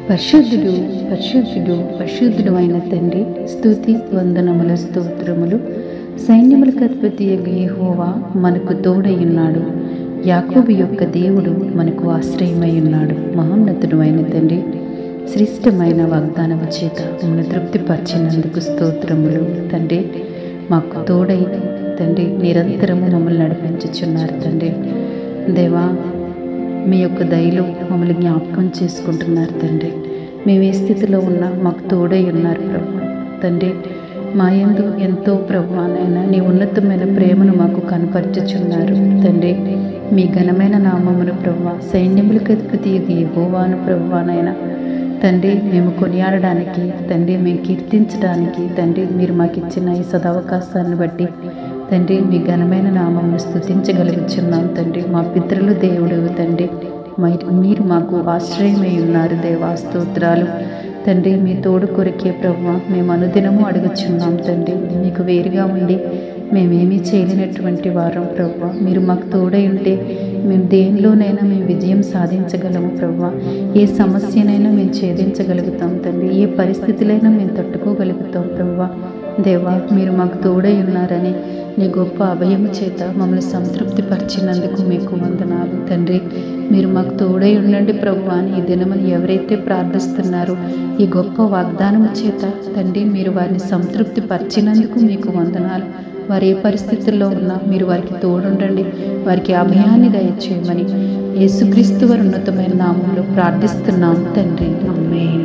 పరిశుద్ధుడు పరిశుద్ధుడు పరిశుద్ధుడు అయిన తండ్రి, స్తుతి వందనముల స్తోత్రములు. సైన్యములకు అధిపతి యెహోవా మనకు తోడయ్యున్నాడు. యాకోబు యొక్క దేవుడు మనకు ఆశ్రయమై ఉన్నాడు. మహోన్నతుడు అయిన తండ్రి, శ్రేష్టమైన వాగ్దానము చేత మమ్మల్ని తృప్తిపరిచినందుకు స్తోత్రములు. తండ్రి, మాకు తోడై తండ్రి నిరంతరము మమ్మల్ని నడిపించుచున్నారు. తండ్రి దేవా, మీ యొక్క దయలో మమ్మల్ని జ్ఞాపకం చేసుకుంటున్నారు. తండ్రి, మేము ఏ స్థితిలో ఉన్నా మాకు తోడై ఉన్నారు ప్రభు. తండ్రి, మా యందు ఎంతో ప్రభువానైనా నీ ఉన్నతమైన ప్రేమను మాకు కనపరచుచున్నారు. తండ్రి, మీ ఘనమైన నామమును ప్రభువా, సైన్యములకు అధిపతి యెహోవాను ప్రభువానైనా తండ్రి మేము కొనియాడడానికి, తండ్రి మేము కీర్తించడానికి, తండ్రి మీరు మాకు ఇచ్చిన ఈ సదవకాశాన్ని బట్టి తండ్రి మీ ఘనమైన నామమును స్తుతించగలుగుచున్నాం. తండ్రి, మా పితరులు దేవుడు తండ్రి, మీరు మాకు ఆశ్రయమై ఉన్నారు. దేవా స్తోత్రాలు. తండ్రి, మీ తోడు కొరికే ప్రభువా మేము అనుదినము అడుగుచున్నాం. తండ్రి, మీకు వేరుగా ఉండి మేమేమీ చేయలేనటువంటి వారం ప్రభువా. మీరు మాకు తోడై ఉంటే మేము దేనిలోనైనా మేము విజయం సాధించగలము ప్రభువా. ఏ సమస్యనైనా మేము ఛేదించగలుగుతాం తండ్రి. ఏ పరిస్థితులైనా మేము తట్టుకోగలుగుతాం ప్రభువా. దేవా, మీరు మాకు తోడై ఉన్నారని నీ గొప్ప అభయము చేత మమ్మల్ని సంతృప్తి పరిచినందుకు మీకు వందనాలు. తండ్రి, మీరు మాకు తోడై ఉండండి ప్రభువా అని ఈ దినమని ఎవరైతే ప్రార్థిస్తున్నారో ఈ గొప్ప వాగ్దానము చేత తండ్రి మీరు వారిని సంతృప్తి పరిచినందుకు మీకు వందనాలు. వారు ఏ పరిస్థితుల్లో ఉన్నా మీరు వారికి తోడుండండి, వారికి అభయాన్ని దయచేయమని యేసుక్రీస్తు వారి ఉన్నతమైన నామంలో ప్రార్థిస్తున్నాం తండ్రి. ఆమేన్.